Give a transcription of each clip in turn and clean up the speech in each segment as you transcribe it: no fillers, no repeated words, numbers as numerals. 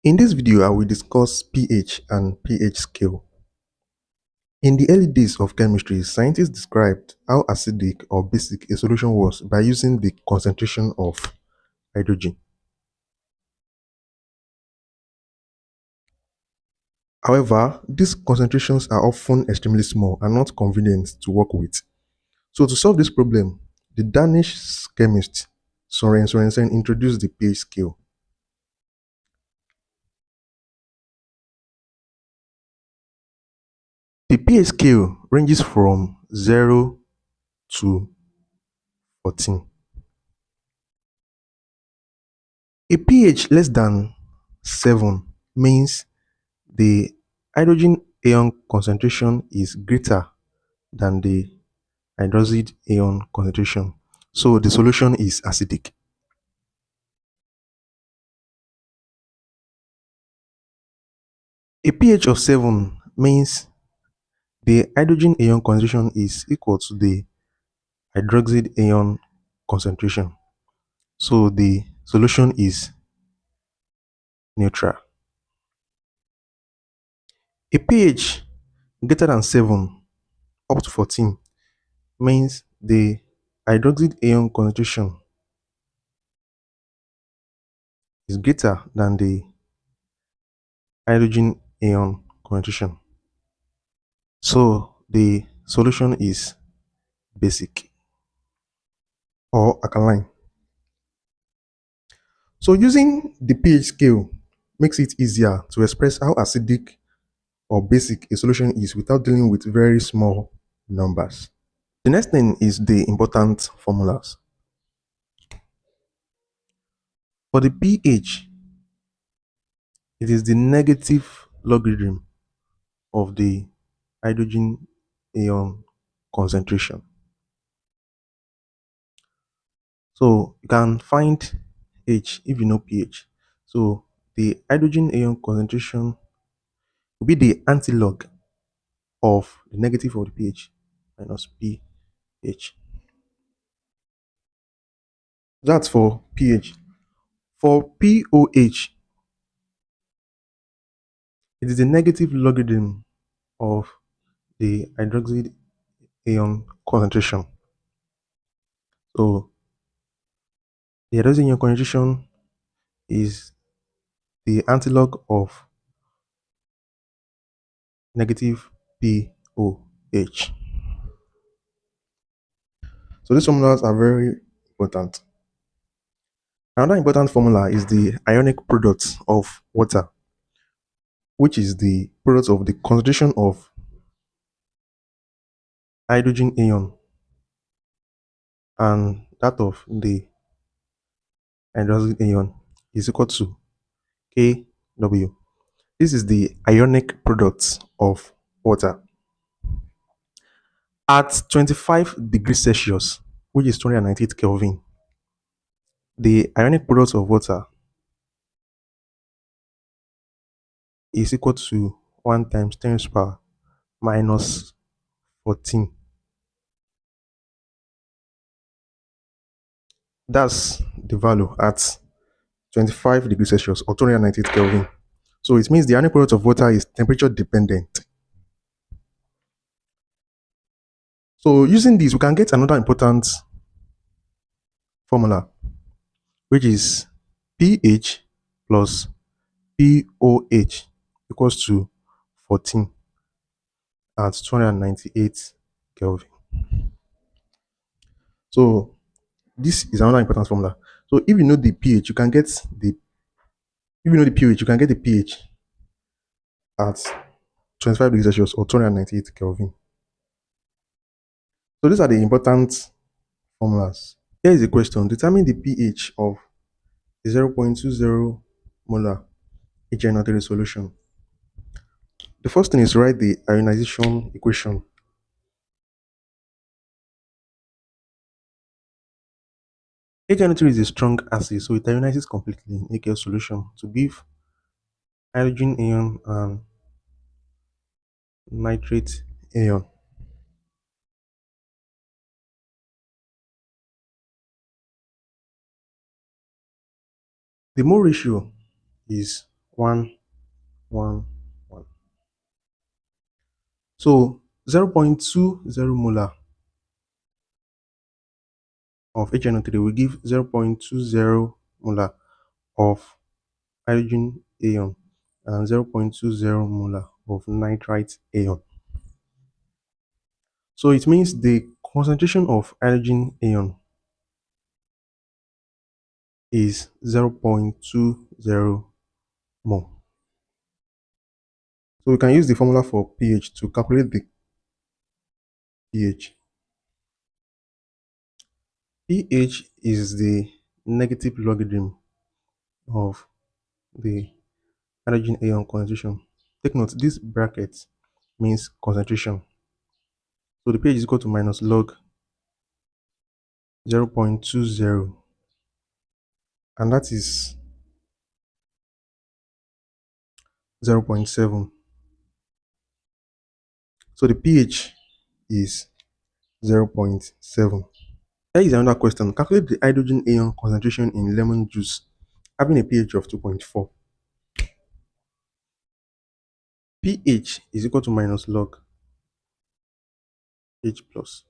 In this video, I will discuss pH and pH scale. In the early days of chemistry, scientists described how acidic or basic a solution was by using the concentration of hydrogen. However, these concentrations are often extremely small and not convenient to work with. So to solve this problem, the Danish chemist Søren Sørensen introduced the pH scale. The pH scale ranges from 0 to 14. A pH less than 7 means the hydrogen ion concentration is greater than the hydroxide ion concentration. So the solution is acidic. A pH of 7 means the hydrogen ion concentration is equal to the hydroxide ion concentration. So the solution is neutral. A pH greater than 7 up to 14 means the hydroxide ion concentration is greater than the hydrogen ion concentration. So the solution is basic or alkaline. So using the pH scale makes it easier to express how acidic or basic a solution is without dealing with very small numbers. The next thing is the important formulas. For the pH, it is the negative logarithm of the hydrogen ion concentration. So you can find H if you know pH. So the hydrogen ion concentration will be the antilog of the negative of the pH minus pH. That's for pH. For pOH, it is the negative logarithm of the hydroxide ion concentration. So the hydroxide ion concentration is the antilog of negative pOH. So these formulas are very important. Another important formula is the ionic product of water, which is the product of the concentration of hydrogen ion and that of the hydroxide ion is equal to Kw. This is the ionic product of water. At 25 degrees Celsius, which is 298 Kelvin, the ionic product of water is equal to 1 times 10 to the power minus 14. That's the value at 25 degrees Celsius or 298 Kelvin. So it means the ionic product of water is temperature dependent. So using this, we can get another important formula, which is pH plus pOH equals to 14 at 298 Kelvin. So this is another important formula. So if you know the pH, you can get the pH at 25 degrees Celsius or 298 Kelvin. So these are the important formulas. Here is a question. Determine the pH of 0.20 molar HNO3 solution. The first thing is write the ionization equation. HNO3 is a strong acid, so it ionizes completely in aqueous solution to give hydrogen ion and nitrate ion. The mole ratio is 1, 1, 1. So 0.20 molar of HNO3 will give 0.20 molar of hydrogen ion and 0.20 molar of nitrite ion. So it means the concentration of hydrogen ion is 0.20 mole. So we can use the formula for pH to calculate the pH. pH is the negative logarithm of the hydrogen ion concentration. Take note, this bracket means concentration. So the pH is equal to minus log 0.20, and that is 0.7. So the pH is 0.7. Here is another question. Calculate the hydrogen ion concentration in lemon juice having a pH of 2.4. pH is equal to minus log H plus.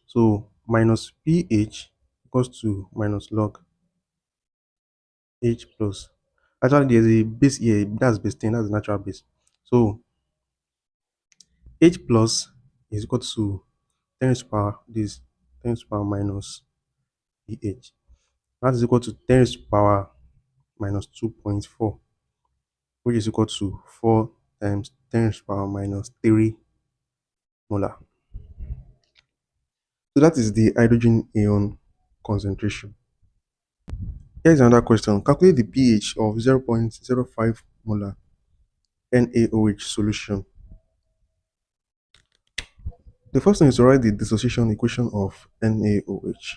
So minus pH equals to minus log H plus. Actually, there's a base here. That's base 10. That's the natural base. So H plus is equal to 10 raised to power this 10 raised to power minus pH. That is equal to 10 raised to power minus 2.4, which is equal to 4 times 10 raised to power minus 3 molar. So that is the hydrogen ion concentration. Here's another question. Calculate the pH of 0.05 molar NaOH solution. The first thing is to write the dissociation equation of NaOH.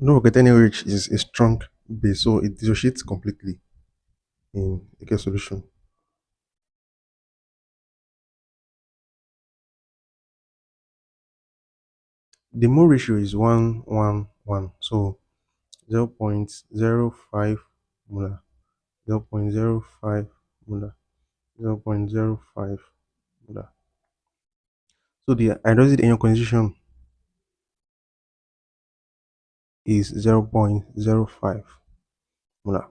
Don't forget NaOH is a strong base, so it dissociates completely in aqueous solution. The mole ratio is 1:1:1, so 0.05 molar, 0.05 molar, 0.05 molar. So the hydroxide ion concentration is 0.05 molar.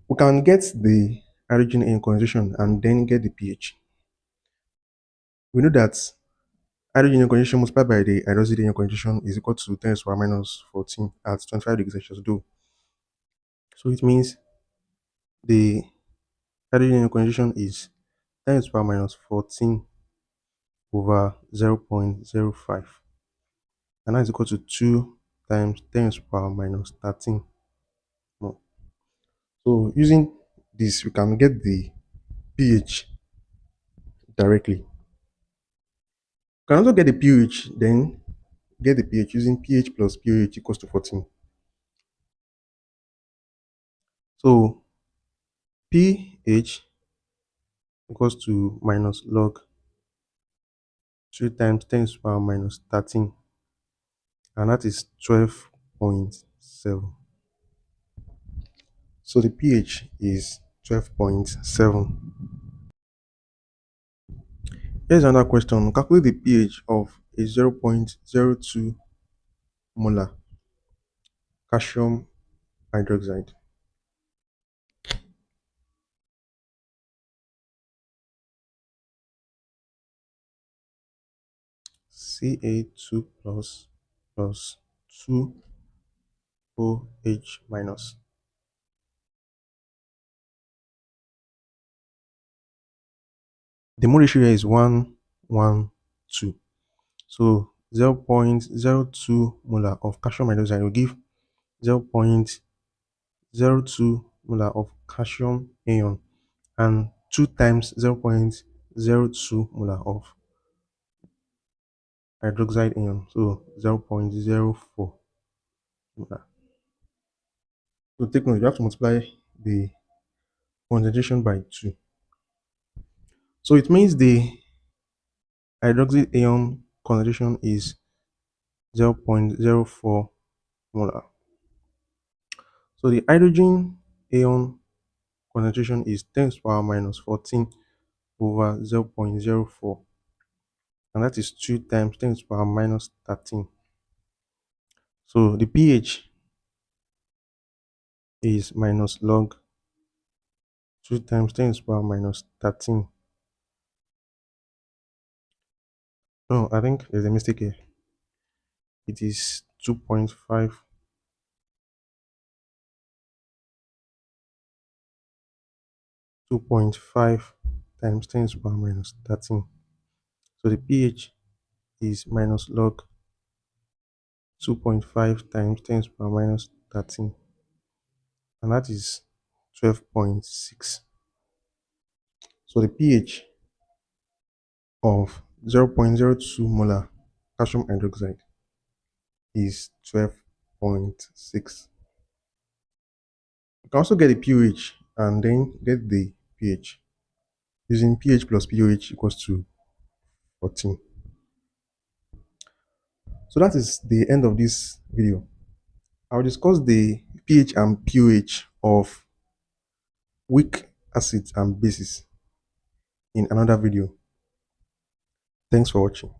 We can get the hydrogen ion concentration and then get the pH. We know that hydrogen ion concentration multiplied by the hydroxide ion concentration is equal to 10 to the power minus 14 at 25 degrees Celsius though. So it means the hydrogen ion concentration is 10 to the power minus 14 over 0.05, and that is equal to 2 times 10 to the power minus 13 mole. So using this, we can get the pH directly. We can also get the pH, then get the pH using pH plus pOH equals to 14. So pH equals to minus log 2 times 10 to the power minus 13, and that is 12.7. So the pH is 12.7. Here's another question. Calculate the pH of a 0.02 molar calcium hydroxide. Ca2 plus 2OH minus. The mole ratio here is 1:2. So 0.02 molar of calcium hydroxide will give 0.02 molar of calcium ion and 2 times 0.02 molar of hydroxide ion, so 0.04 molar. So take note, you have to multiply the concentration by 2. So it means the hydroxide ion concentration is 0.04 molar. So the hydrogen ion concentration is 10 to the power minus 14 over 0.04, and that is 2 times 10 to the power minus 13. So the pH is minus log 2 times 10 to the power minus 13. No, I think there's a mistake here. It is 2.5 times 10 to the power minus 13. So the pH is minus log 2.5 times 10 to the power minus 13, and that is 12.6. So the pH of 0.02 molar calcium hydroxide is 12.6. You can also get the pOH and then get the pH using pH plus pOH equals to 14. So that is the end of this video. I will discuss the pH and pOH of weak acids and bases in another video. Thanks for watching.